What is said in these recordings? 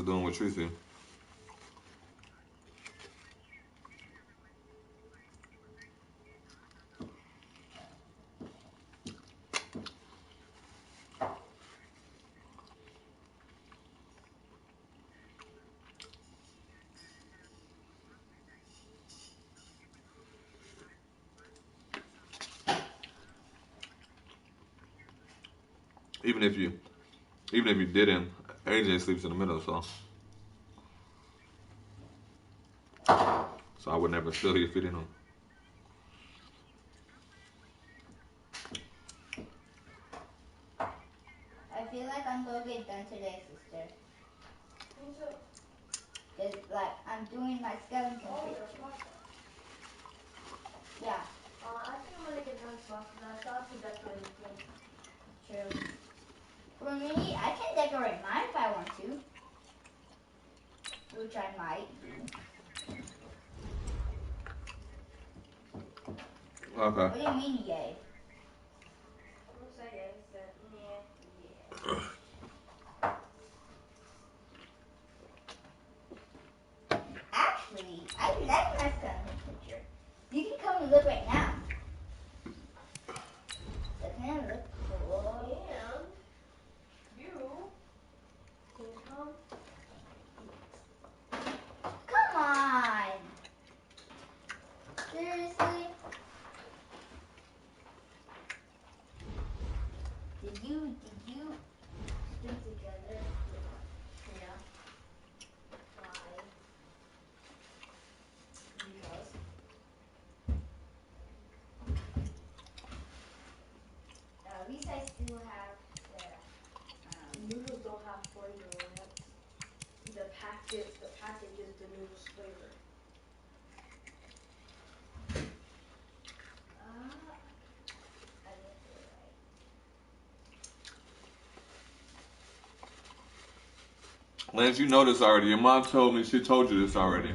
doing with Tracy. Even if you didn't, AJ sleeps in the middle, so I would never steal your feeding him. I feel like I'm gonna get done today, sister. Cause like I'm doing my skeleton picture. Yeah. I think I'm gonna get done tomorrow because I saw to decorate the True. For me, I can decorate mine if I want to. Which I might do. Okay. What do you mean, yay? Actually, I like my skeleton picture. You can come and look right now. Doesn't it look cool? And you can come. Come on! Seriously? Did you stick together? Yeah. Why? Because. At least I still have the Noodles don't have flavor in it. The package is the noodles flavor. I guess you're right. Lance, you know this already. Your mom told me, she told you this already.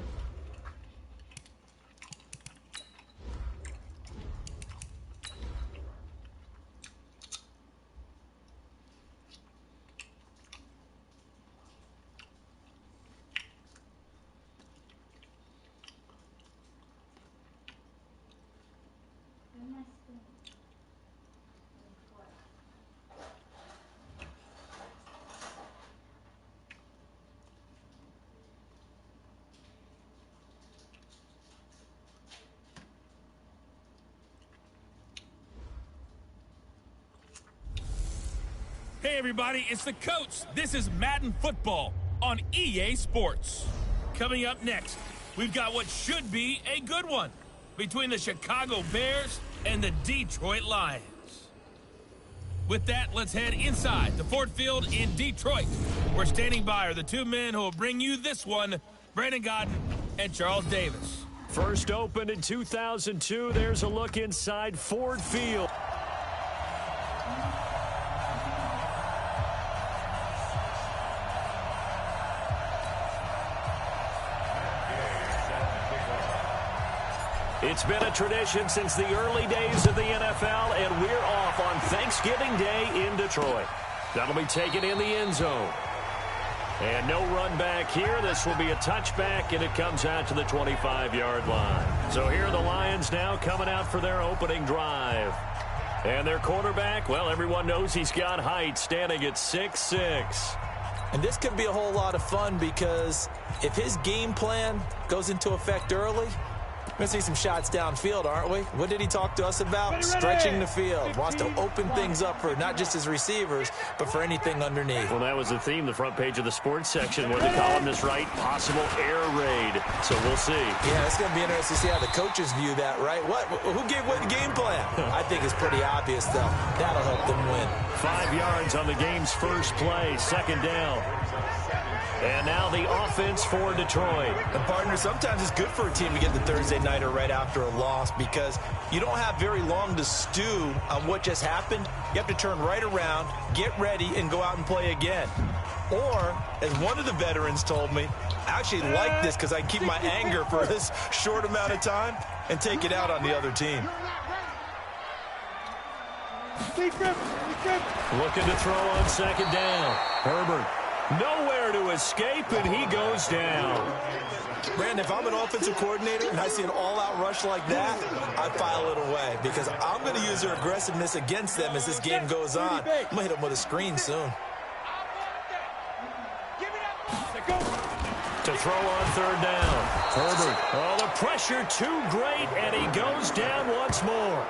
Where's my spoon? Hey everybody, it's the coach. This is Madden Football on EA Sports. Coming up next, we've got what should be a good one between the Chicago Bears and the Detroit Lions. With that, let's head inside the Ford Field in Detroit. We're standing by are the two men who will bring you this one, Brandon Godden and Charles Davis. First opened in 2002, there's a look inside Ford Field. It's been a tradition since the early days of the NFL, and we're off on Thanksgiving Day in Detroit. That'll be taken in the end zone. And no run back here. This will be a touchback, and it comes out to the 25-yard line. So here are the Lions now coming out for their opening drive. And their quarterback, well, everyone knows he's got height, standing at 6'6". And this could be a whole lot of fun because if his game plan goes into effect early, we're going to see some shots downfield, aren't we? What did he talk to us about? Stretching the field. Wants to open things up for not just his receivers, but for anything underneath. Well, that was the theme, the front page of the sports section, where the columnists write possible air raid. So we'll see. Yeah, it's going to be interesting to see how the coaches view that, right? Who gave what game plan? I think it's pretty obvious, though. That'll help them win. 5 yards on the game's first play, second down. And now the offense for Detroit. And partner, sometimes it's good for a team to get the Thursday nighter right after a loss because you don't have very long to stew on what just happened. You have to turn right around, get ready, and go out and play again. Or, as one of the veterans told me, I actually like this because I keep my anger for this short amount of time and take it out on the other team. Looking to throw on second down. Herbert Nowhere to escape, and he goes down. Brandon, if I'm an offensive coordinator and I see an all-out rush like that, I file it away because I'm going to use their aggressiveness against them as this game goes on. I'm going to hit them with a screen soon. To throw on third down. Herbert. Oh, the pressure too great, and he goes down once more.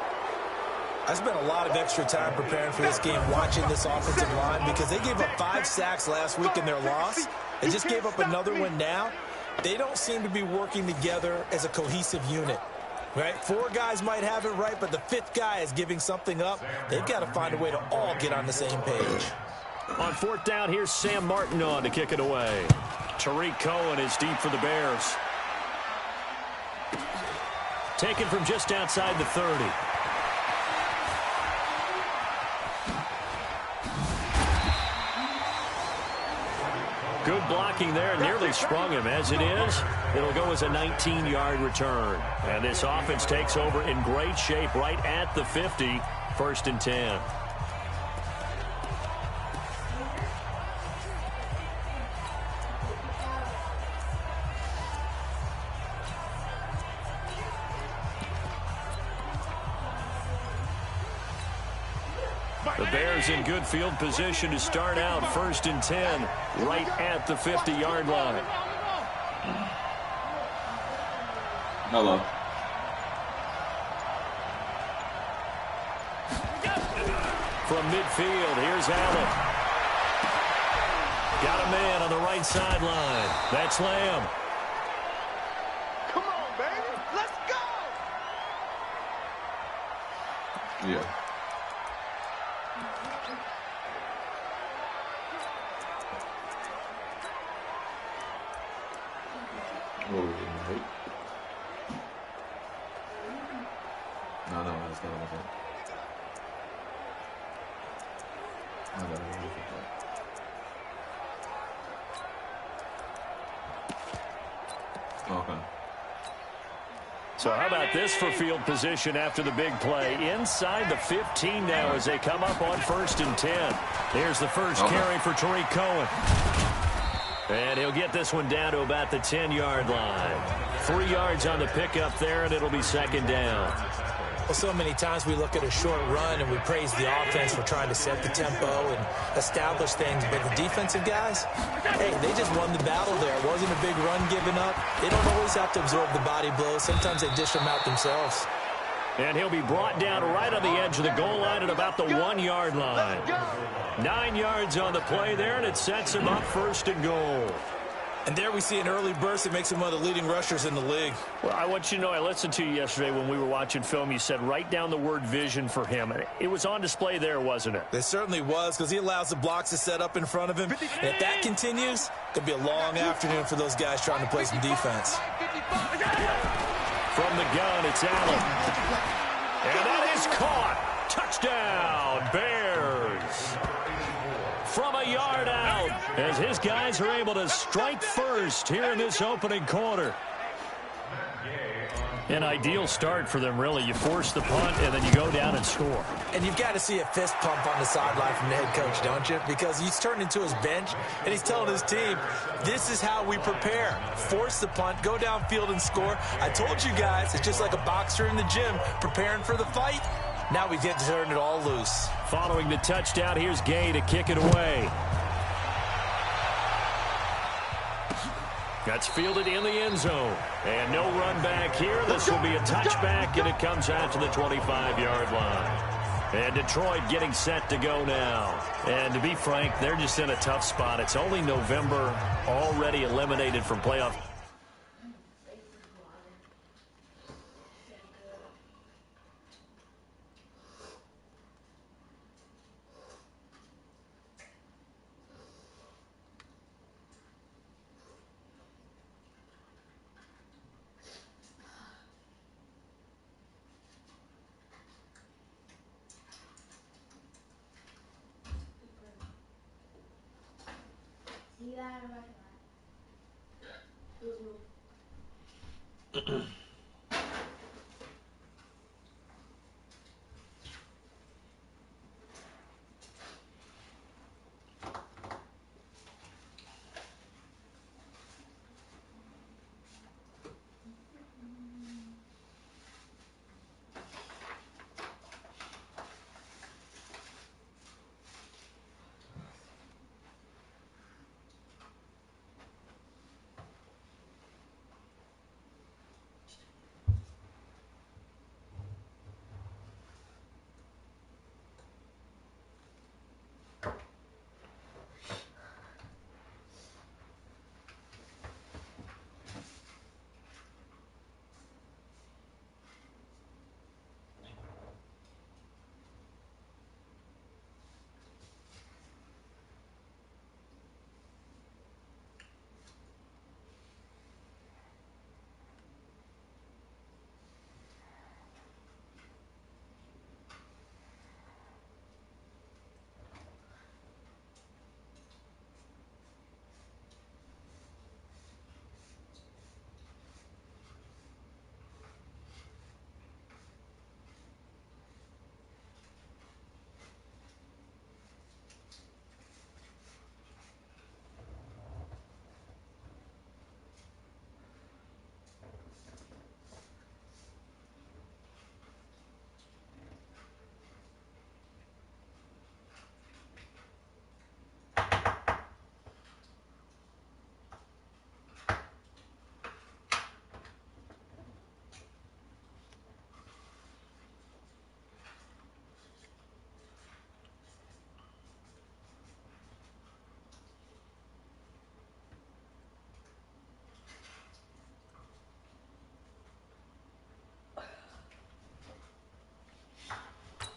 I spent a lot of extra time preparing for this game watching this offensive line because they gave up 5 sacks last week in their loss. They just gave up another one now. They don't seem to be working together as a cohesive unit. Right? 4 guys might have it right, but the 5th guy is giving something up. They've got to find a way to all get on the same page. On fourth down, here's Sam Martin on to kick it away. Tariq Cohen is deep for the Bears. Taken from just outside the 30. Good blocking there, nearly sprung him. As it is, it'll go as a 19-yard return. And this offense takes over in great shape right at the 50, 1st and 10. The Bears in good field position to start out 1st and 10 right at the 50-yard line. Hello. From midfield, here's Allen. Got a man on the right sideline. That's Lamb. Come on, baby. Let's go. Yeah. Oh, right. No, that's not what I got it. Okay. So how about this for field position after the big play? Inside the 15 now as they come up on 1st and 10. Here's the first carry for Tariq Cohen. And he'll get this one down to about the 10-yard line. 3 yards on the pickup there, and it'll be 2nd down. Well, so many times we look at a short run and we praise the offense for trying to set the tempo and establish things. But the defensive guys, hey, they just won the battle there. It wasn't a big run given up. They don't always have to absorb the body blows. Sometimes they dish them out themselves. And he'll be brought down right on the edge of the goal line at about the 1-yard line. 9 yards on the play there, and it sets him up 1st and goal. And there we see an early burst that makes him one of the leading rushers in the league. Well, I want you to know, I listened to you yesterday when we were watching film. You said write down the word vision for him. It was on display there, wasn't it? It certainly was, because he allows the blocks to set up in front of him. And if that continues, it could be a long afternoon for those guys trying to play some defense. From the gun, it's Allen. And that is caught. Touchdown, Bears. From a yard out, as his guys are able to strike first here in this opening quarter. An ideal start for them, really. You force the punt, and then you go down and score. And you've got to see a fist pump on the sideline from the head coach, don't you? Because he's turned into his bench, and he's telling his team, this is how we prepare. Force the punt, go downfield and score. I told you guys, it's just like a boxer in the gym preparing for the fight. Now we get to turn it all loose. Following the touchdown, here's Gay to kick it away. That's fielded in the end zone. And no run back here. This will be a touchback, and it comes out to the 25-yard line. And Detroit getting set to go now. And to be frank, they're just in a tough spot. It's only November, already eliminated from playoff. See that or what?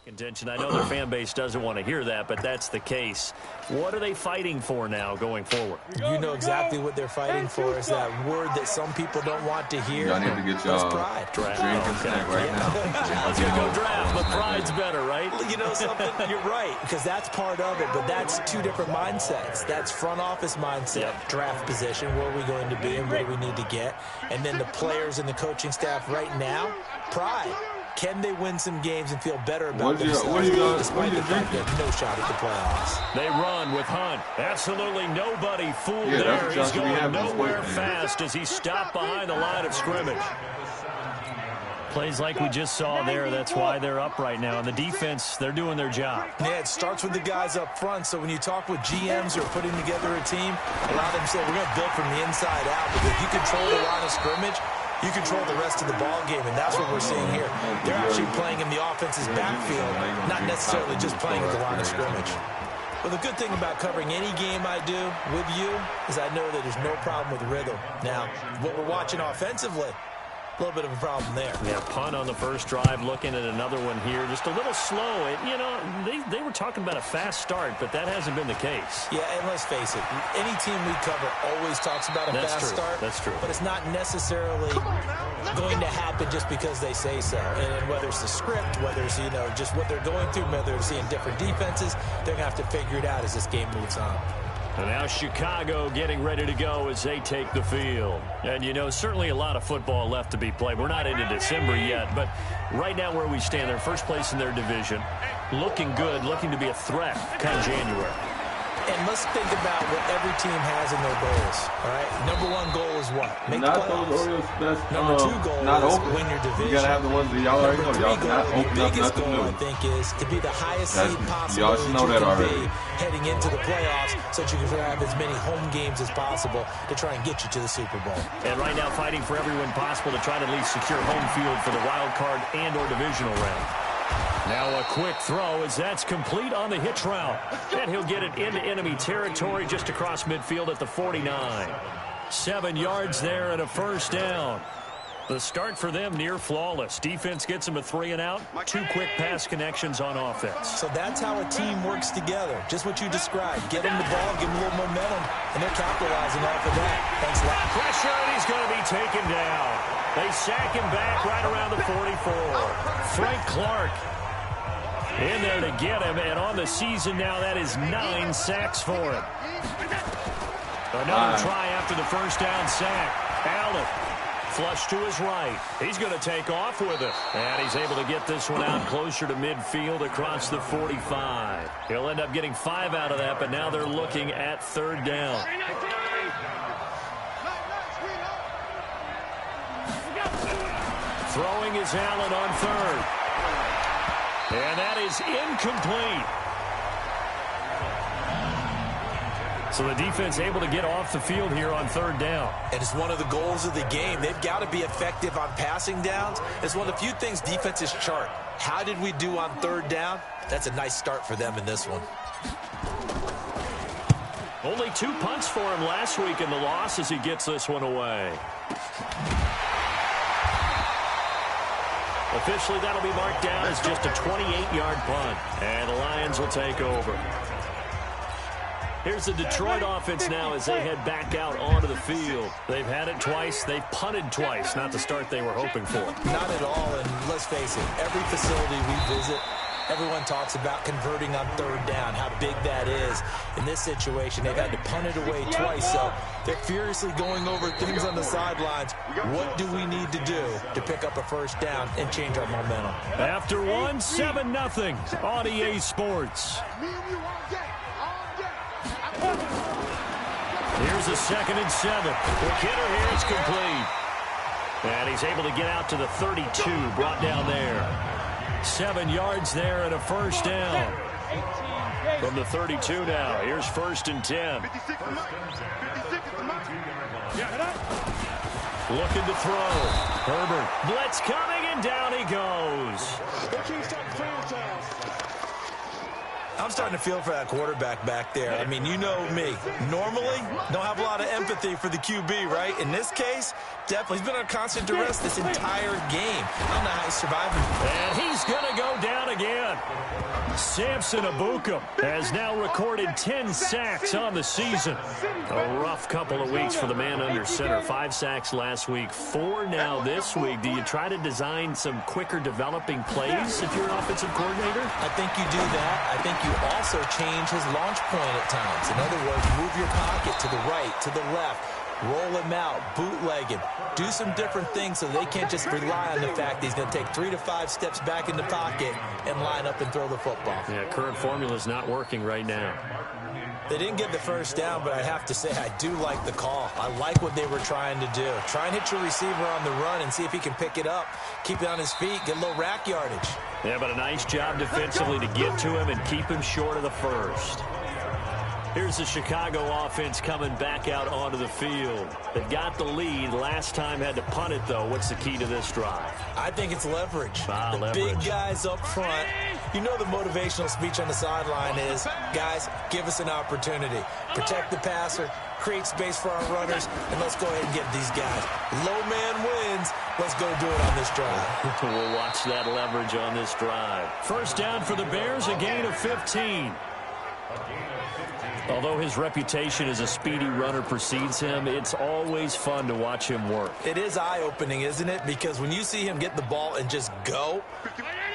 Contention. I know their fan base doesn't want to hear that, but that's the case. What are they fighting for now going forward? You know exactly what they're fighting for. Is that word that some people don't want to hear. Y'all need to get y'all pride. drink and snack right now. Let's go draft, but pride's better, right? You know something? You're right, because that's part of it, but that's two different mindsets. That's front office mindset, draft position, where are we going to be and what do we need to get? And then the players and the coaching staff right now, pride. Can they win some games and feel better about themselves despite the fact they have no shot at the playoffs? They run with Hunt. Absolutely nobody fooled there. He's going nowhere fast as he stopped behind the line of scrimmage. Plays like we just saw there, that's why they're up right now. And the defense, they're doing their job. Yeah, it starts with the guys up front. So when you talk with GMs who are putting together a team, a lot of them say, we're going to build from the inside out. Because if you control the line of scrimmage, you control the rest of the ball game, and that's what we're seeing here. They're actually playing in the offense's backfield, not necessarily just playing at the line of scrimmage. Well, the good thing about covering any game I do with you is I know that there's no problem with rhythm. Now, what we're watching offensively, a little bit of a problem there. Yeah, punt on the first drive, looking at another one here. Just a little slow. You know, they were talking about a fast start, but that hasn't been the case. Yeah, and let's face it, any team we cover always talks about a fast start. That's true. But it's not necessarily going to happen just because they say so. And whether it's the script, whether it's, you know, just what they're going through, whether they're seeing different defenses, they're going to have to figure it out as this game moves on. And now Chicago getting ready to go as they take the field. And, you know, certainly a lot of football left to be played. We're not into December yet, but right now where we stand, they're first place in their division. Looking good, looking to be a threat come January. And let's think about what every team has in their goals, all right? Number one goal is what? Make the playoffs. Number two goal is win your division. You got to have the ones that y'all already know. Y'all not open up biggest nothing goal, new. I think, is to be the highest seed possible Y'all should know that already. heading into the playoffs so that you can have as many home games as possible to try and get you to the Super Bowl. And right now fighting for every win possible to try to at least secure home field for the wild card and or divisional round. Now a quick throw as that's complete on the hitch route. And he'll get it into enemy territory just across midfield at the 49. 7 yards there and a first down. The start for them near flawless. Defense gets them a 3 and out. 2 quick pass connections on offense. So that's how a team works together. Just what you described. Get them the ball, give them a little momentum, and they're capitalizing off of that. Thanks a lot. Pressure, and he's going to be taken down. They sack him back right around the 44. Frank Clark in there to get him, and on the season now, that is 9 sacks for him. Another try after the first down sack. Allen, flush to his right. He's going to take off with it, and he's able to get this one out closer to midfield across the 45. He'll end up getting 5 out of that, but now they're looking at 3rd down. Throwing is Allen on 3rd. And that is incomplete. So the defense able to get off the field here on 3rd down. And it's one of the goals of the game. They've got to be effective on passing downs. It's one of the few things defenses chart. How did we do on 3rd down? That's a nice start for them in this one. Only 2 punts for him last week in the loss as he gets this one away. Officially, that'll be marked down as just a 28-yard punt. And the Lions will take over. Here's the Detroit offense now as they head back out onto the field. They've had it twice. They've punted twice. Not the start they were hoping for. Not at all. And let's face it, every facility we visit, everyone talks about converting on 3rd down, how big that is. In this situation, they've had to punt it away twice, so they're furiously going over things on the sidelines. What do we need to do to pick up a first down and change our momentum? After 1, 7-0 on EA Sports. Here's a 2nd and 7. The kidder here is complete. And he's able to get out to the 32, brought down there. 7 yards there and a first down. From the 32 now. Here's 1st and 10. Looking to throw. Herbert. Blitz coming, and down he goes. I'm starting to feel for that quarterback back there. I mean, you know me. Normally, don't have a lot of empathy for the QB, right? In this case, definitely. He's been under constant duress this entire game. I don't know how he's surviving. And he's going to go down run again. Samson Ebukam has now recorded 10 sacks on the season. A rough couple of weeks for the man under center. 5 sacks last week, 4 now this week. Do you try to design some quicker developing plays if you're an offensive coordinator? I think you do that. I think you also change his launch point at times. In other words, move your pocket to the right, to the left. Roll him out, bootleg him, do some different things so they can't just rely on the fact that he's going to take 3 to 5 steps back in the pocket and line up and throw the football. Yeah, current formula is not working right now. They didn't get the first down, but I have to say I do like the call. I like what they were trying to do. Try and hit your receiver on the run and see if he can pick it up, keep it on his feet, get a little rack yardage. Yeah, but a nice job defensively to get to him and keep him short of the first. Here's the Chicago offense coming back out onto the field. They've got the lead. Last time had to punt it, though. What's the key to this drive? I think it's leverage. The leverage. Big guys up front. You know the motivational speech on the sideline is, guys, give us an opportunity. Protect the passer, create space for our runners, and let's go ahead and get these guys. Low man wins. Let's go do it on this drive. We'll watch that leverage on this drive. First down for the Bears, a gain of 15. Although his reputation as a speedy runner precedes him, it's always fun to watch him work. It is eye-opening, isn't it? Because when you see him get the ball and just go,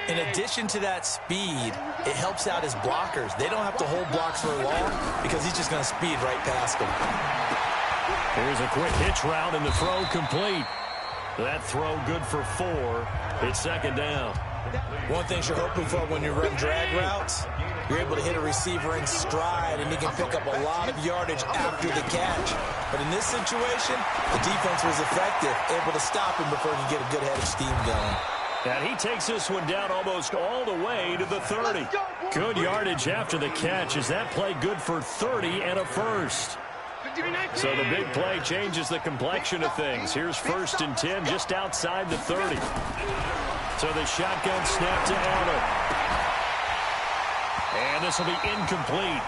in addition to that speed, it helps out his blockers. They don't have to hold blocks for long because he's just going to speed right past them. Here's a quick hitch route and the throw complete. That throw good for 4. It's second down. One thing you're hoping for when you run drag routes, you're able to hit a receiver in stride, and he can pick up a lot of yardage after the catch. But in this situation, the defense was effective, able to stop him before he could get a good head of steam going. And he takes this one down almost all the way to the 30. Good yardage after the catch. Is that play good for 30 and a first? So the big play changes the complexion of things. Here's 1st and 10 just outside the 30. So the shotgun snap to Allen. And this will be incomplete.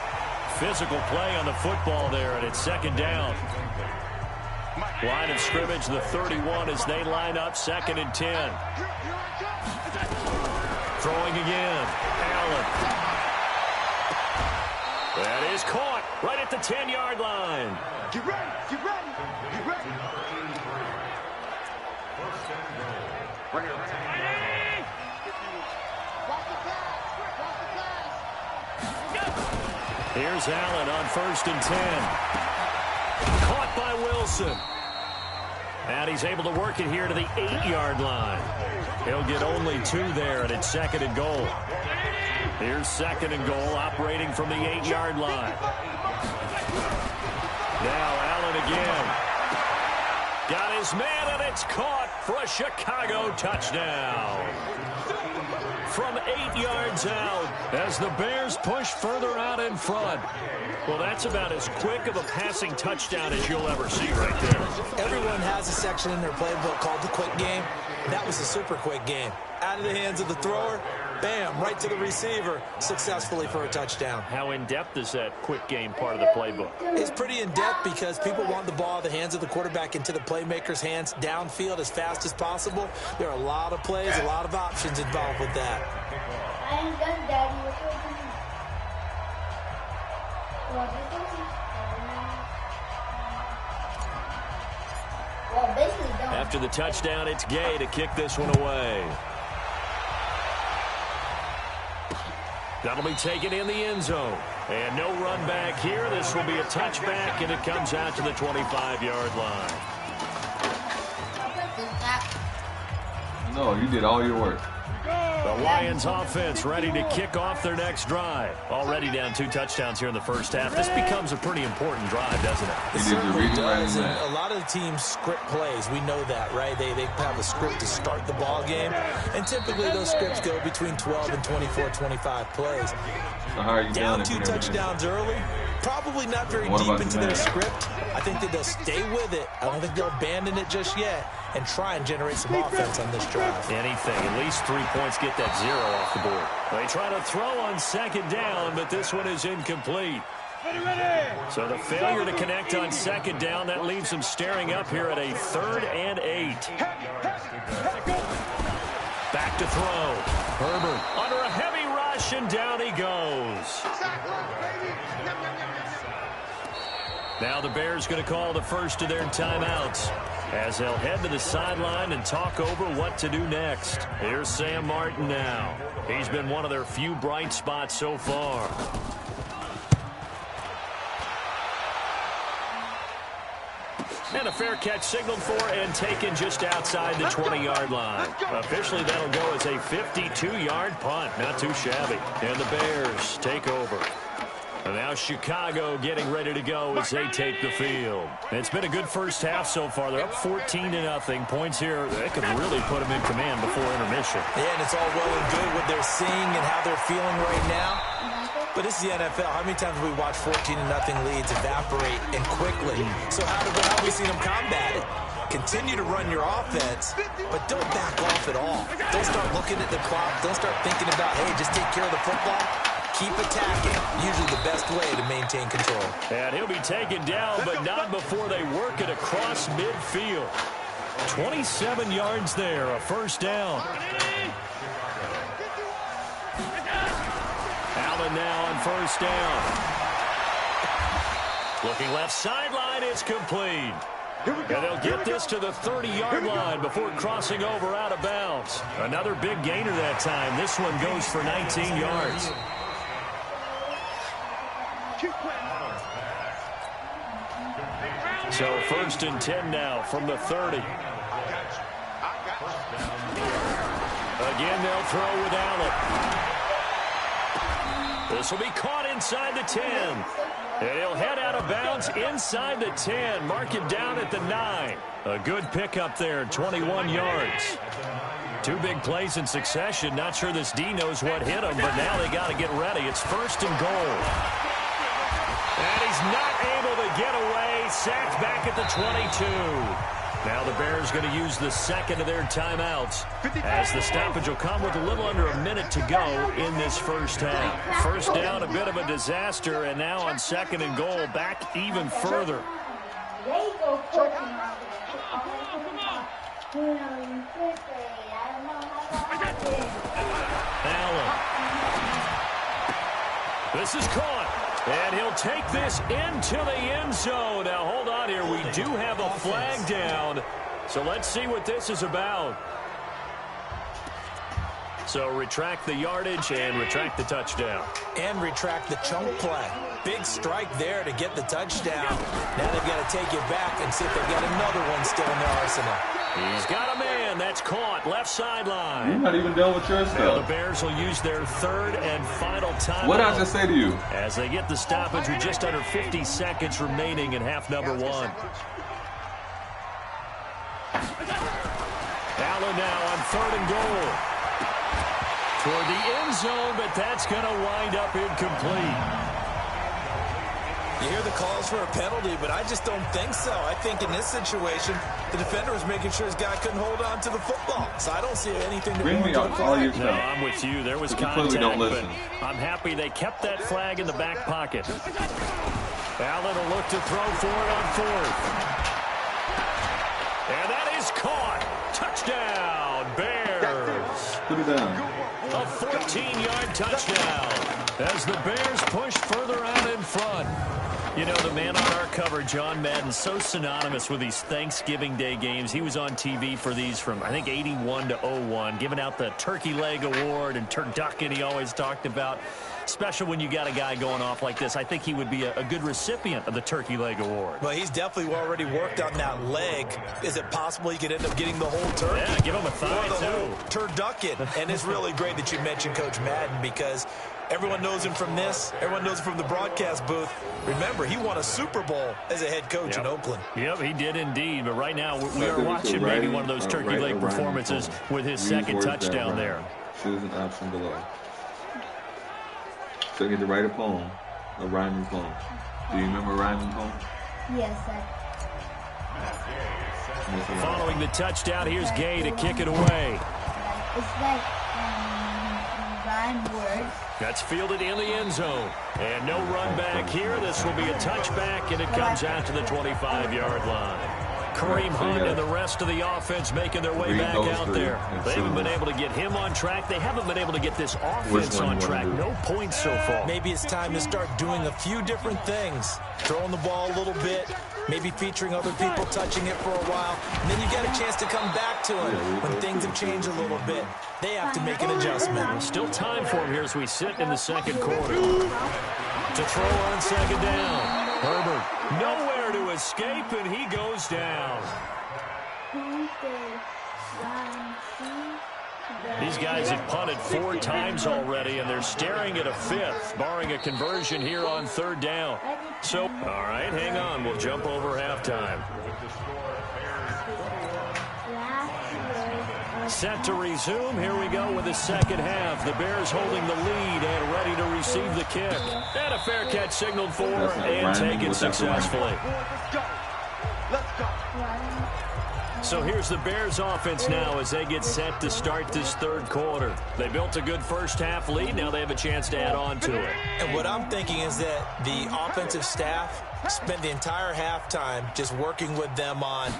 Physical play on the football there, and it's second down. Line of scrimmage, the 31 as they line up, 2nd and 10. Throwing again. Allen. That is caught right at the 10-yard line. Get ready, get ready, get ready. Here's Allen on 1st and 10. Caught by Wilson. And he's able to work it here to the 8-yard line. He'll get only 2 there, and it's 2nd and goal. Here's 2nd and goal, operating from the 8-yard line. Now Allen again. Got his man, and it's caught for a Chicago touchdown. From 8 yards out as the Bears push further out in front. Well, that's about as quick of a passing touchdown as you'll ever see right there. Everyone has a section in their playbook called the quick game. That was a super quick game. Out of the hands of the thrower, bam, right to the receiver, successfully for a touchdown. How in-depth is that quick game part of the playbook? It's pretty in-depth because people want the ball in the hands of the quarterback into the playmaker's hands downfield as fast as possible. There are a lot of plays, a lot of options involved with that. I ain't done, Daddy. What you doing? What you doing? Well, basically don't. After the touchdown, it's Gay to kick this one away. That'll be taken in the end zone. And no run back here. This will be a touchback, and it comes out to the 25-yard line. No, you did all your work. The Lions offense ready to kick off their next drive. Already down 2 touchdowns here in the first half. This becomes a pretty important drive, doesn't it? It certainly does, and a lot of the teams script plays. We know that, right? They have a script to start the ball game, and typically those scripts go between 12 and 24, 25 plays. So how are you Down 2 touchdowns early, probably not very deep into their script. I think that they'll stay with it. I don't think they'll abandon it just yet and try and generate some offense on this drive. Anything. At least 3 points, get that 0 off the board. They try to throw on 2nd down, but this one is incomplete. So the failure to connect on 2nd down, that leaves them staring up here at a 3rd and 8. Back to throw. Herbert under a heavy rush, and down he goes. Now the Bears going to call the first of their timeouts as they'll head to the sideline and talk over what to do next. Here's Sam Martin now. He's been one of their few bright spots so far. And a fair catch signaled for and taken just outside the 20-yard line. Officially, that'll go as a 52-yard punt. Not too shabby. And the Bears take over. And now Chicago getting ready to go as they take the field. It's been a good first half so far. They're up 14-0. Points here, they could really put them in command before intermission. Yeah, and it's all well and good what they're seeing and how they're feeling right now. But this is the NFL. How many times have we watched 14-0 leads evaporate and quickly? So how have we seen them combat it? Continue to run your offense, but don't back off at all. Don't start looking at the clock. Don't start thinking about, hey, just take care of the football. Keep attacking. Usually the best way to maintain control. And he'll be taken down, but not before they work it across midfield. 27 yards there, a first down. Allen now on first down. Looking left sideline, it's complete. And they'll get this to the 30-yard line before crossing over out of bounds. Another big gainer that time. This one goes for 19 yards. So first and 10 now from the 30. Again, they'll throw with Allen. This will be caught inside the 10. And he'll head out of bounds inside the 10. Mark him down at the 9. A good pickup there, 21 yards. Two big plays in succession. Not sure this D knows what hit him, but now they got to get ready. It's first and goal. And he's not able to get away. Sacked back at the 22. Now the Bears going to use the second of their timeouts as the stoppage will come with a little under a minute to go in this first half. First down, a bit of a disaster, and now on second and goal, back even further. Allen. This is caught. And he'll take this into the end zone. Now, hold on here. We do have a flag down. So let's see what this is about. So retract the yardage and retract the touchdown. And retract the chunk play. Big strike there to get the touchdown. Now they've got to take it back and see if they've got another one still in their arsenal. He's got a man. That's caught. Left sideline. You're not even done with your stuff. Now the Bears will use their third and final time. What did I just say to you? As they get the stoppage with just under 50 seconds remaining in half number one. Allen now on third and goal. Toward the end zone, but that's going to wind up incomplete. You hear the calls for a penalty, but I just don't think so. I think in this situation, the defender was making sure his guy couldn't hold on to the football. So I don't see anything to bring me up all your stuff. No, I'm with you. There was contact, don't but listen. I'm happy they kept that flag in the back pocket. Allen will look to throw for it on fourth. And that is caught. Touchdown, Bears. Put it down. A 14-yard touchdown as the Bears push further out in front. You know, the man on our cover, John Madden, so synonymous with these Thanksgiving Day games. He was on TV for these from, I think, 81 to 01, giving out the Turkey Leg Award and turducken he always talked about. Special when you got a guy going off like this. I think he would be a good recipient of the Turkey Leg Award. Well, he's definitely already worked on that leg. Is it possible he could end up getting the whole turkey? Yeah, give him a thigh, too. Turducken. And it's really great that you mentioned Coach Madden because everyone knows him from this. Everyone knows him from the broadcast booth. Remember, he won a Super Bowl as a head coach in Oakland. Yep, he did indeed. But right now, we are watching maybe one of those turkey leg performances with his second touchdown there. Choose an option below. So you get to write a poem, a rhyming poem. Do you remember a rhyming poem? Yes, Following the touchdown, here's Gay to kick it away. It's like rhyme words. That's fielded in the end zone. And no run back here. This will be a touchback, and it comes out to the 25-yard line. Kareem Hunt and the rest of the offense making their way back out there. They haven't been able to get him on track. They haven't been able to get this offense on track. No points so far. Maybe it's time to start doing a few different things. Throwing the ball a little bit, maybe featuring other people touching it for a while, and then you get a chance to come back to it when things have changed a little bit. They have to make an adjustment. There's still time for him here as we sit in the second quarter. To throw on second down. Herbert nowhere to escape, and he goes down. These guys have punted 4 times already, and they're staring at a 5th, barring a conversion here on 3rd down. So, all right, hang on. We'll jump over halftime. Set to resume. Here we go with the second half. The Bears holding the lead and ready to receive the kick. And a fair catch signaled for and taken successfully. Let's go. So here's the Bears offense now as they get set to start this 3rd quarter. They built a good first half lead. Now they have a chance to add on to it. And what I'm thinking is that the offensive staff spent the entire halftime just working with them on,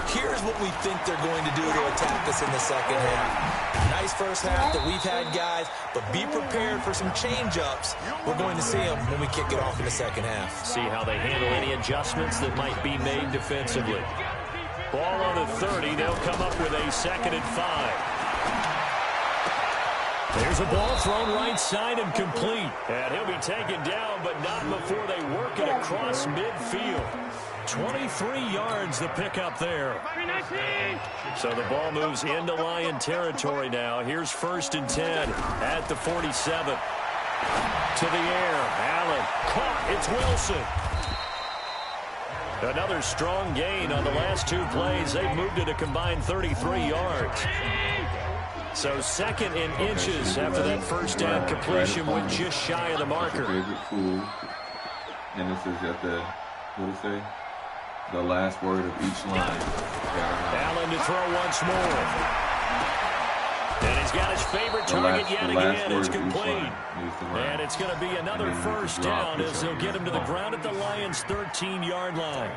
here's what we think they're going to do to attack us in the second half. Nice first half that we've had, guys, but be prepared for some change-ups. We're going to see them when we kick it off in the second half. See how they handle any adjustments that might be made defensively. Ball on the 30. They'll come up with a 2nd and 5. There's a ball thrown right side and complete. And he'll be taken down, but not before they work it across midfield. 23 yards the pickup there. So the ball moves into Lion territory now. Here's 1st and 10 at the 47. To the air. Allen caught. It's Wilson. Another strong gain on the last 2 plays. They've moved it a combined 33 yards. So 2nd and inches after that first down completion went just shy of the marker. And this is at the, what did it say? The last word of each line. Allen to throw once more. And he's got his favorite target yet again. It's complete. And it's going to be another first down as they'll get him to the ground at the Lions' 13-yard line.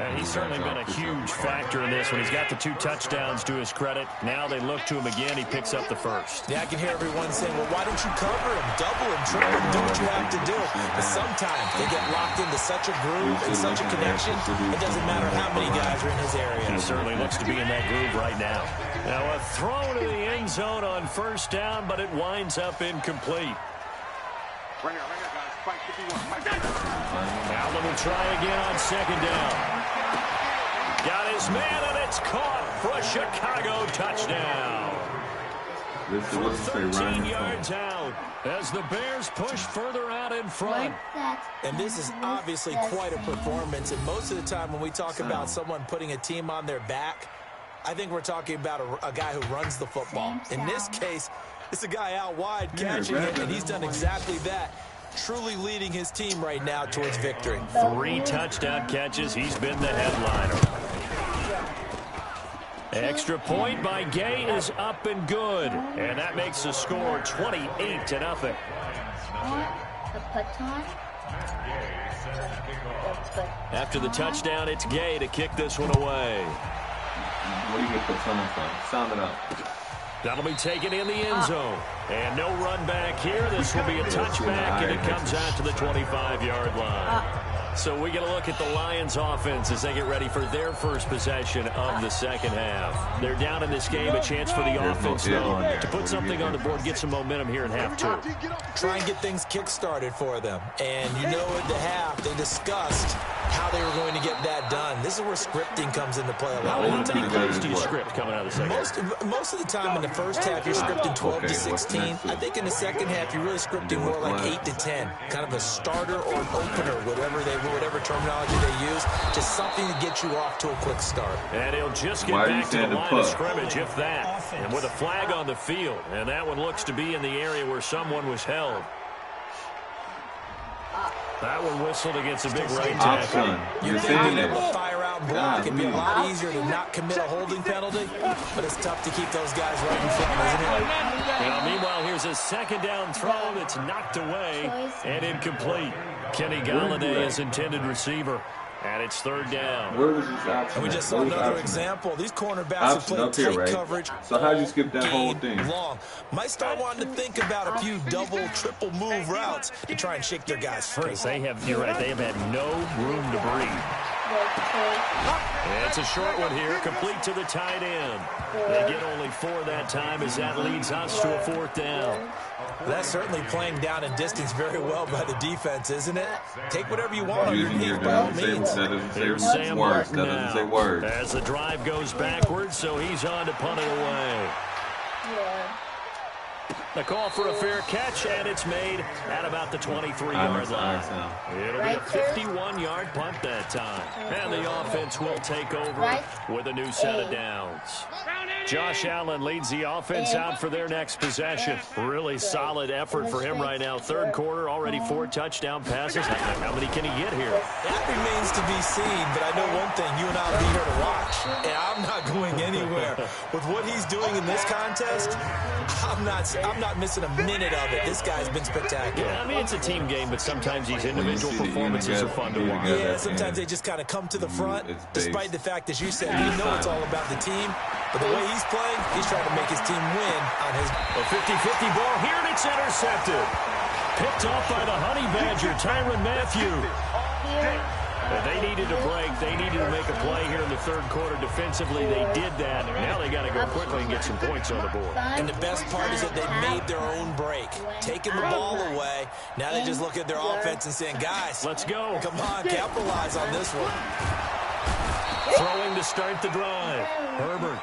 And he's certainly been a huge factor in this one. He's got the 2 touchdowns to his credit. Now they look to him again. He picks up the first. Yeah, I can hear everyone saying, well, why don't you cover him, double him, triple him, do what you have to do. But sometimes they get locked into such a groove and such a connection, it doesn't matter how many guys are in his area. He certainly looks to be in that groove right now. Now a throw to the end zone on first down, but it winds up incomplete. Right here, guys. Fight 51. Allen will try again on second down. Got his man, and it's caught for a Chicago touchdown. For 13 yards out as the Bears push further out in front. And this is obviously quite a performance. And most of the time when we talk about someone putting a team on their back, I think we're talking about a guy who runs the football. In this case, it's a guy out wide catching it, and he's done exactly that. Truly leading his team right now towards victory. 3 touchdown catches. He's been the headliner. Extra point by Gay is up and good. And that makes the score 28-0. After the touchdown, it's Gay to kick this one away. What do you get Patton from? Sound it out. That'll be taken in the end zone. And no run back here. This will be a touchback, and it comes out to the 25-yard line. So we get a look at the Lions offense as they get ready for their first possession of the second half. They're down in this game, a chance for the offense, though, to put something on the board, get some momentum here in half 2. Try and get things kick-started for them. And you know at the half, they discussed how they were going to get that done. This is where scripting comes into play a lot. How many plays do you script coming out of the second half? Most of the time in the first half, you're scripting 12 to 16. I think in the second half, you're really scripting more like 8 to 10. Kind of a starter or an opener, whatever terminology they use. Just something to get you off to a quick start. And he'll just get back to the line of scrimmage, if that. And with a flag on the field. And that one looks to be in the area where someone was held. That one whistled against a big right tackle. You're being able to fire out and block. It'd be a lot easier to not commit a holding penalty, but it's tough to keep those guys right in front, isn't it? Now, meanwhile, here's a second down throw that's knocked away and incomplete. Kenny Galladay is intended receiver. And it's third down. Where was this option? And we just saw Where was another option? example. These cornerbacks Option have up played here, tight right? coverage. So how'd you skip that whole game thing? long. Might start wanting to think about a few double, triple move routes to try and shake their guys free. You're right, they have had no room to breathe. It's a short one here, complete to the tight end. They get only 4 that time as that leads us to a 4th down. That's certainly playing down in distance very well by the defense, isn't it? Take whatever you want Using your underneath by all means. that doesn't Here's say Sam words. Martin That doesn't say now, words. as the drive goes backwards, so he's on to punt it away. Yeah. The call for a fair catch, and it's made at about the 23-yard line. It'll be a 51-yard punt that time. And the offense will take over with a new set of downs. Josh Allen leads the offense out for their next possession. Really solid effort for him right now. Third quarter, already 4 touchdown passes. How many can he get here? That remains to be seen, but I know one thing. You and I will be here to watch, and I'm not going anywhere. With what he's doing in this contest, I'm not missing a minute of it. This guy's been spectacular. Yeah, I mean, it's a team game, but sometimes these individual performances are fun to watch. Yeah, sometimes they just kind of come to the front, despite the fact, as you said, we know it's all about the team. But the way he's playing, he's trying to make his team win on his... A 50-50 ball here, and it's intercepted. Picked off by the Honey Badger, Tyrann Mathieu. They needed a break. They needed to make a play here in the third quarter. Defensively, they did that. Now they got to go quickly and get some points on the board. And the best part is that they made their own break. Taking the ball away. Now they just look at their offense and saying, guys, let's go. Come on, capitalize on this one. Throwing to start the drive. Herbert.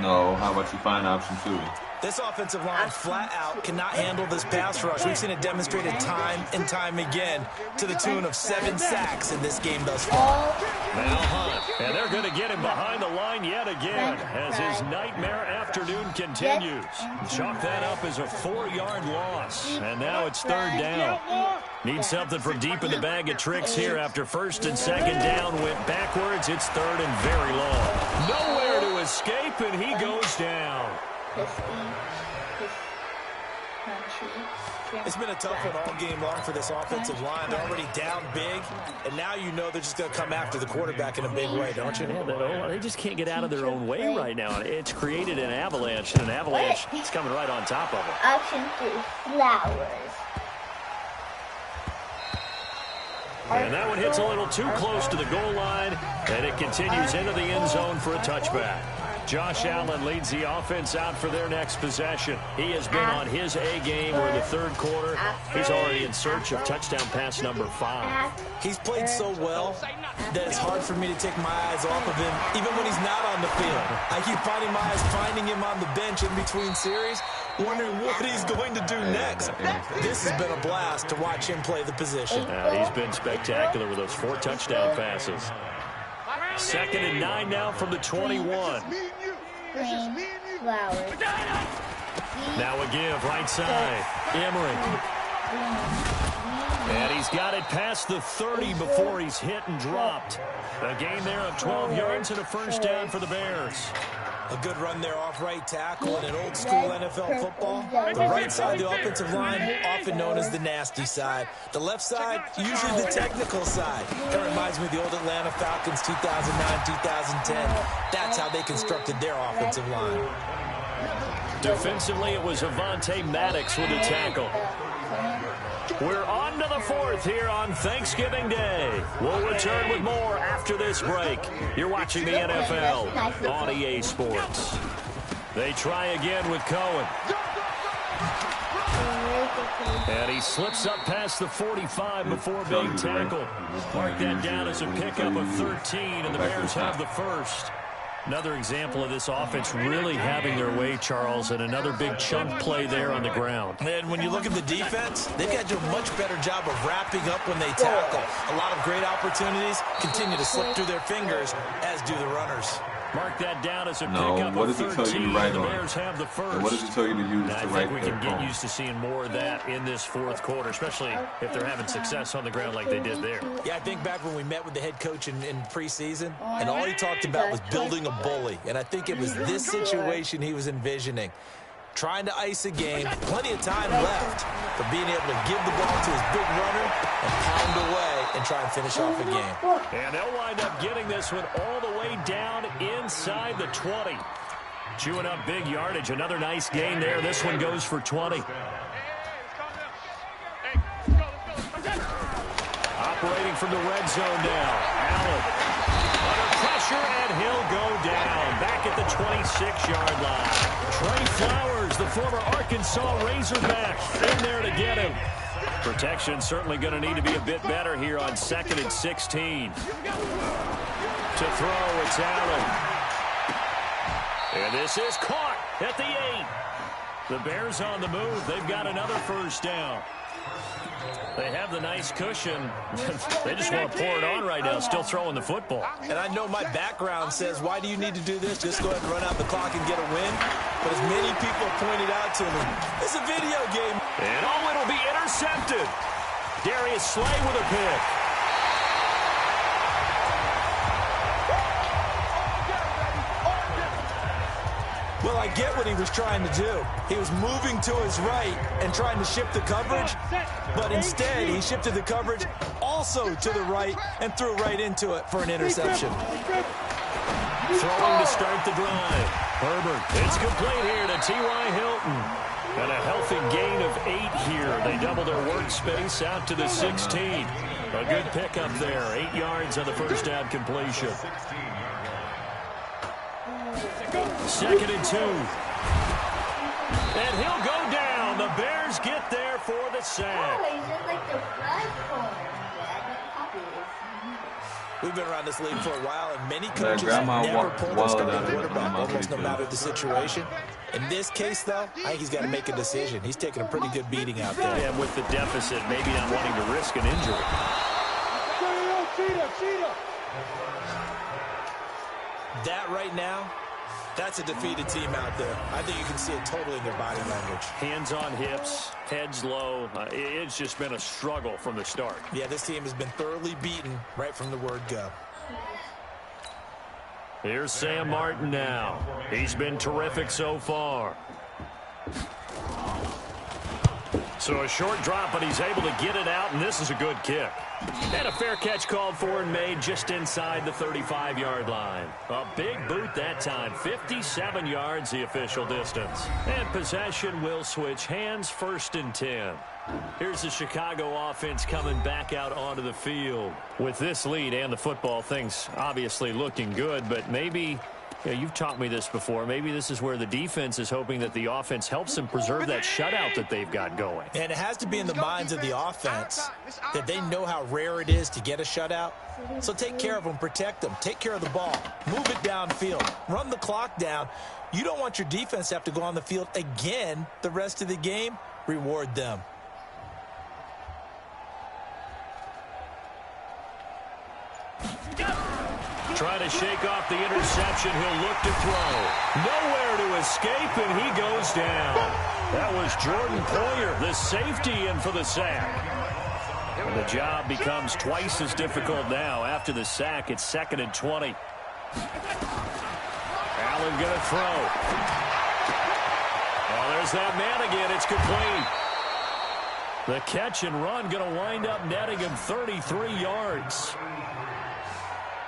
No, how about you find option 2? This offensive line flat out cannot handle this pass rush. We've seen it demonstrated time and time again to the tune of 7 sacks in this game thus far. Now Hunt, and they're going to get him behind the line yet again as his nightmare afternoon continues. Chalk that up as a 4-yard loss, and now it's third down. Need something from deep in the bag of tricks here after first and second down went backwards. It's third and very long. Nowhere to escape, and he goes down. It's been a tough one all game long for this offensive line. They're already down big, and now you know they're just going to come after the quarterback in a big way, don't you? Yeah, they just can't get out of their own way right now. It's created an avalanche, and an avalanche is coming right on top of it. Option 3, Flowers. And that one hits a little too close to the goal line, and it continues into the end zone for a touchback. Josh Allen leads the offense out for their next possession. He has been on his A game where the third quarter, he's already in search of touchdown pass number 5. He's played so well that it's hard for me to take my eyes off of him, even when he's not on the field. I keep finding my eyes finding him on the bench in between series, wondering what he's going to do next. This has been a blast to watch him play the position. He's been spectacular with those 4 touchdown passes. 2nd and 9 now from the 21. Green, Flowers. Now a give, right side. Emery. And he's got it past the 30 before he's hit and dropped. A gain there of 12 yards and a first down for the Bears. A good run there off right tackle in an old school NFL football. The right side of the offensive line, often known as the nasty side. The left side, usually the technical side. That reminds me of the old Atlanta Falcons 2009, 2010. That's how they constructed their offensive line. Defensively, it was Avonte Maddox with a tackle. We're on to the 4th here on Thanksgiving Day. We'll return with more after this break. You're watching the NFL on EA Sports. They try again with Cohen. And he slips up past the 45 before being tackled. Mark that down as a pickup of 13, and the Bears have the first. Another example of this offense really having their way, Charles, and another big chunk play there on the ground. And when you look at the defense, they've got to do a much better job of wrapping up when they tackle. A lot of great opportunities continue to slip through their fingers, as do the runners. Mark that down as a pickup what of does it tell 13. you to write The on? Bears have the first. What does it tell you to use I to think write we that can get on? used to seeing more of that in this fourth quarter, especially if they're having success on the ground like they did there. Yeah, I think back when we met with the head coach in preseason, and all he talked about was building a bully. And I think it was this situation he was envisioning. Trying to ice a game, plenty of time left, but being able to give the ball to his big runner and pound away and try and finish off a game. And they'll wind up getting this one all the way down inside the 20. Chewing up big yardage. Another nice gain there. This one goes for 20. Operating from the red zone now. Allen under pressure, and he'll go down. Back at the 26-yard line. Trey Flowers, the former Arkansas Razorback, in there to get him. Protection certainly going to need to be a bit better here on 2nd and 16. To throw, it's Allen. And this is caught at the 8. The Bears on the move. They've got another first down. They have the nice cushion. They just want to pour it on right now, still throwing the football. And I know my background says, why do you need to do this? Just go ahead and run out the clock and get a win. But as many people pointed out to me, it's a video game. And it'll be intercepted. Darius Slay with a pick. Well, I get what he was trying to do. He was moving to his right and trying to shift the coverage, but instead he shifted the coverage also to the right and threw right into it for an interception. Throwing to start the drive. Herbert, it's complete here to T.Y. Hilton. And a healthy gain of 8 here. They double their workspace out to the 16. A good pickup there. 8 yards on the first down completion. 2nd and 2. And he'll go down. The Bears get there for the sack. Oh, he's just like the flagpole. We've been around this league for a while, and many coaches grandma never pull their starting down there. quarterback, almost no matter the situation. In this case, though, I think he's got to make a decision. He's taking a pretty good beating out there. And with the deficit, maybe not wanting to risk an injury. That right now, that's a defeated team out there. I think you can see it totally in their body language. Hands on hips, heads low. It's just been a struggle from the start. Yeah, this team has been thoroughly beaten right from the word go. Here's Sam Martin now. He's been terrific so far. So a short drop, but he's able to get it out, and this is a good kick. And a fair catch called for and made just inside the 35-yard line. A big boot that time. 57 yards the official distance. And possession will switch hands, 1st and 10. Here's the Chicago offense coming back out onto the field. With this lead and the football, things obviously looking good, but maybe... you've taught me this before. Maybe this is where the defense is hoping that the offense helps them preserve that shutout that they've got going. And it has to be in the minds of the offense that they know how rare it is to get a shutout. So take care of them, protect them, take care of the ball, move it downfield, run the clock down. You don't want your defense to have to go on the field again the rest of the game. Reward them. Trying to shake off the interception. He'll look to throw. Nowhere to escape, and he goes down. That was Jordan Poyer, the safety, in for the sack. And the job becomes twice as difficult now. After the sack, it's 2nd and 20. Allen going to throw. Oh, there's that man again. It's complete. The catch and run going to wind up netting him 33 yards.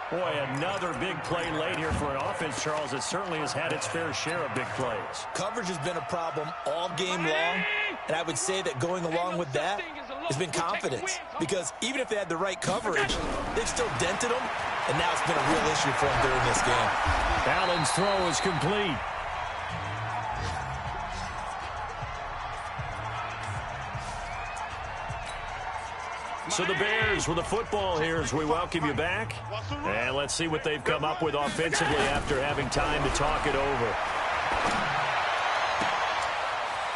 Boy, another big play late here for an offense, Charles, that certainly has had its fair share of big plays. Coverage has been a problem all game long, and I would say that going along with that has been confidence, because even if they had the right coverage, they've still dented them, and now it's been a real issue for them during this game. Allen's throw is complete. So the Bears with the football here as we welcome you back. And let's see what they've come up with offensively after having time to talk it over.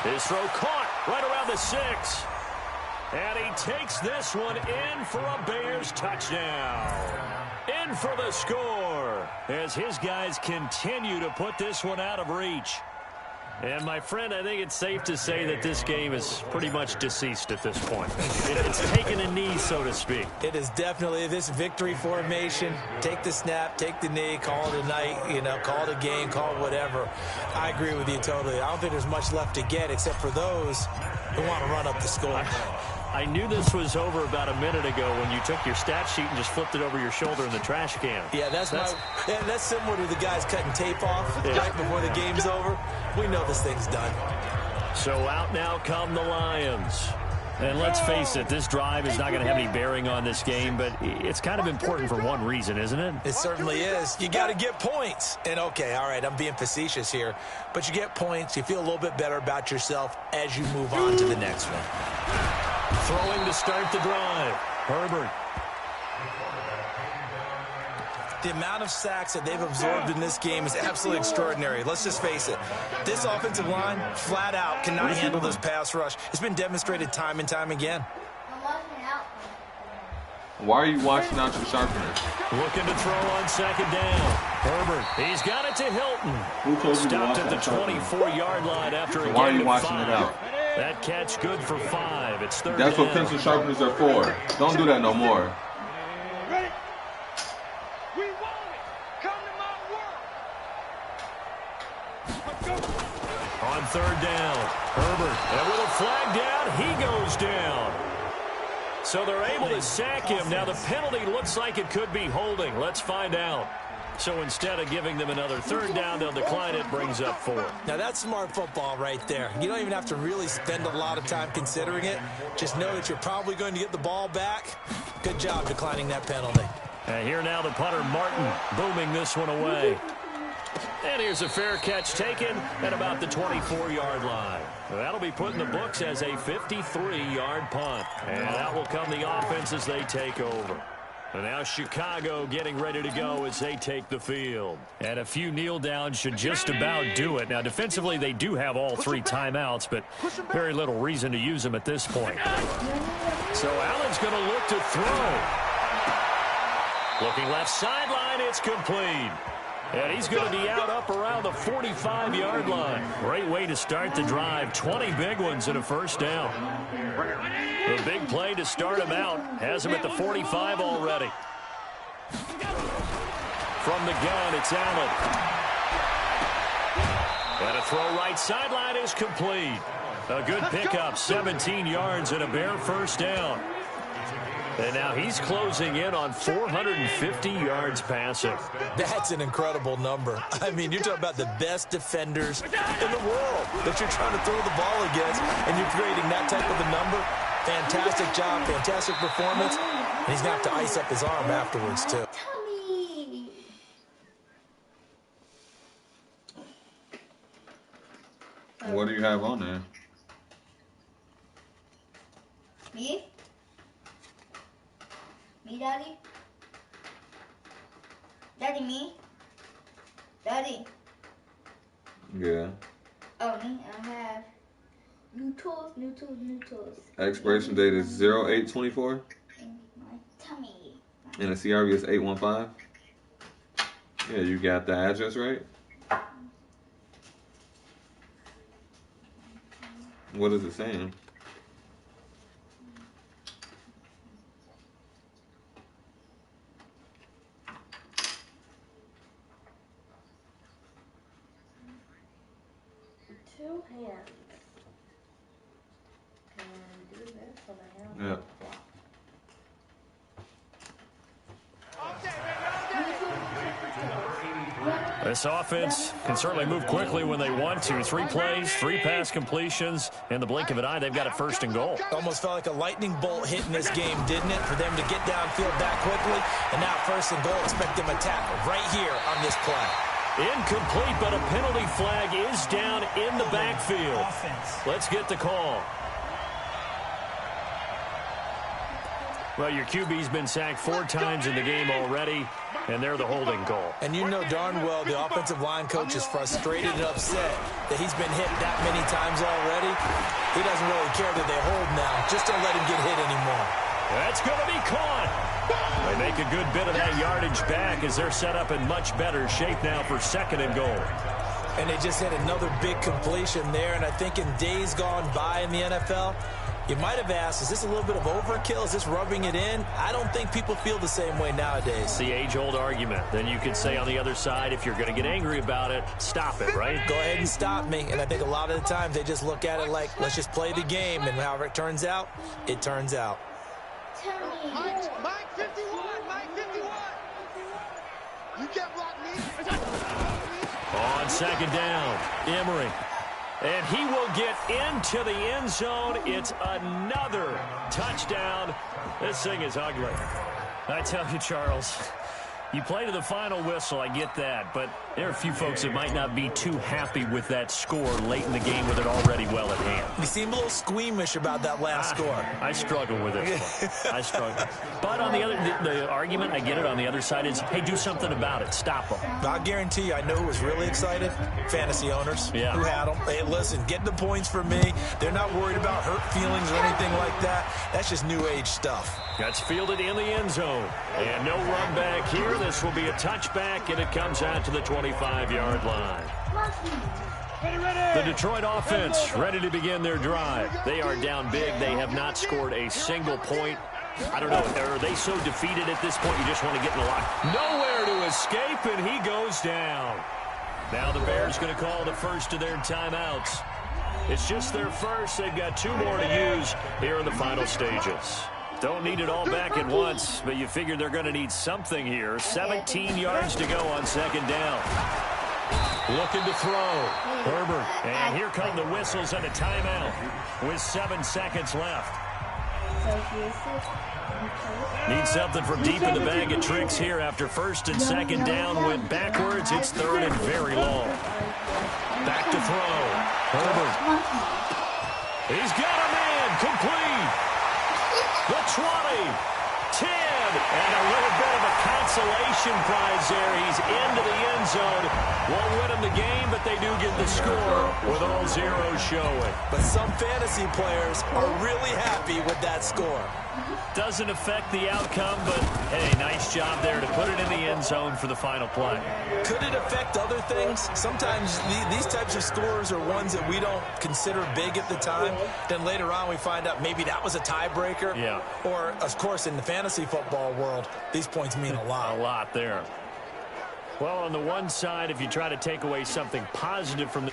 His throw caught right around the 6. And he takes this one in for a Bears touchdown. In for the score as his guys continue to put this one out of reach. And, my friend, I think it's safe to say that this game is pretty much deceased at this point. It's taken a knee, so to speak. It is definitely this victory formation. Take the snap, take the knee, call it a night, call it a game, call it whatever. I agree with you totally. I don't think there's much left to get except for those who want to run up the score. I knew this was over about a minute ago when you took your stat sheet and just flipped it over your shoulder in the trash can. Yeah, that's similar to the guys cutting tape off right before the game's over. We know this thing's done. So out now come the Lions. And let's face it, this drive is not going to have any bearing on this game, but it's kind of important for one reason, isn't it? It certainly is. You got to get points. And, okay, all right, I'm being facetious here, but you get points. You feel a little bit better about yourself as you move on to the next one. Throwing to start the drive. Herbert. The amount of sacks that they've absorbed in this game is absolutely extraordinary. Let's just face it. This offensive line, flat out, cannot handle this pass rush. It's been demonstrated time and time again. I'm watching out. Why are you watching out your sharpeners? Looking to throw on second down. Herbert, he's got it to Hilton. Who told you to Stopped watch at the that sharpener? 24-yard line after a So why are gain you of watching 5. it out? That catch good for 5. It's third That's down. what pencil sharpeners are for. Don't do that no more. Ready? We want it. Come to my world. Let's go. On third down, Herbert, and with a flag down, he goes down. So they're able to sack him. Now the penalty looks like it could be holding. Let's find out. So instead of giving them another third down, they'll decline it, brings up 4. Now, that's smart football right there. You don't even have to really spend a lot of time considering it. Just know that you're probably going to get the ball back. Good job declining that penalty. And here now the punter, Martin, booming this one away. And here's a fair catch taken at about the 24-yard line. That'll be put in the books as a 53-yard punt. And out will come the offense as they take over. And now Chicago getting ready to go as they take the field. And a few kneel downs should just about do it. Now, defensively, they do have all 3 timeouts, but very little reason to use them at this point. So Allen's going to look to throw. Looking left sideline, it's complete. And he's going to be out up around the 45-yard line. Great way to start the drive. 20 big ones and a first down. The big play to start him out. Has him at the 45 already. From the gun, it's Allen. And a throw right sideline is complete. A good pickup, 17 yards and a bare first down. And now he's closing in on 450 yards passing. That's an incredible number. I mean, you're talking about the best defenders in the world that you're trying to throw the ball against, and you're creating that type of a number. Fantastic job, fantastic performance. And he's going to have to ice up his arm afterwards, too. Tommy. What do you have on there? Me? Me, Daddy? Daddy, me? Daddy? Yeah. Oh, me? I have new tools, new tools, new tools. Expiration date is 08/24. In my tummy. And the CRV is 815. Yeah, you got the address right? What is it saying? Two hands. And do this on the hand. Yeah. This offense can certainly move quickly when they want to. 3 plays, 3 pass completions. In the blink of an eye, they've got a first and goal. Almost felt like a lightning bolt hit in this game, didn't it? For them to get downfield that quickly. And now first and goal, expect them to tackle right here on this play. Incomplete, but a penalty flag is down in the backfield. Let's get the call. Well, your QB's been sacked 4 times in the game already, and they're the holding call. And you know darn well the offensive line coach is frustrated and upset that he's been hit that many times already. He doesn't really care that they hold now. Just don't let him get hit anymore. That's going to be caught. They make a good bit of that yardage back as they're set up in much better shape now for second and goal. And they just had another big completion there, and I think in days gone by in the NFL, You might have asked, is this a little bit of overkill? Is this rubbing it in? I don't think people feel the same way nowadays. It's the age-old argument. Then you could say on the other side, if you're going to get angry about it, stop it, right? Go ahead and stop me. And I think a lot of the times they just look at it like, let's just play the game. And however it turns out, it turns out. Mike 51, Mike 51. You can't block me. On second down, Emery. And he will get into the end zone. It's another touchdown. This thing is ugly. I tell you, Charles, you play to the final whistle, I get that, but there are a few folks that might not be too happy with that score late in the game with it already well at hand. You seem a little squeamish about that last score. I struggle with it. I struggle. But on the other, the argument, I get it, on the other side is, hey, do something about it. Stop them. I guarantee you, I know who was really excited. Fantasy owners who had them. Hey, listen, get the points for me. They're not worried about hurt feelings or anything like that. That's just new age stuff. That's fielded in the end zone. And no run back here. This will be a touchback, and it comes out to the 25-yard line. The Detroit offense ready to begin their drive. They are down big. They have not scored a single point. I don't know. Are they so defeated at this point you just want to get in the lock? Nowhere to escape, and he goes down. Now the Bears going to call the first of their timeouts. It's just their first. They've got 2 more to use here in the final stages. Don't need it all back at once, but you figure they're going to need something here. 17 yards to go on second down. Looking to throw. Herbert. And here come the whistles and a timeout with 7 seconds left. Need something from deep in the bag of tricks here after first and second down went backwards. It's third and very long. Back to throw. Herbert. He's got a man. Complete. The 20, 10, and a little bit of a consolation prize there. He's into the end zone. Won't win him the game, but they do get the score with all zeros showing. But some fantasy players are really happy with that score. Doesn't affect the outcome, but, hey, nice job there to put it in the end zone for the final play. Could it affect other things? Sometimes these types of scores are ones that we don't consider big at the time. Then later on we find out maybe that was a tiebreaker. Yeah. Or, of course, in the fantasy football world, these points mean a lot. A lot there. Well, on the one side, if you try to take away something positive from the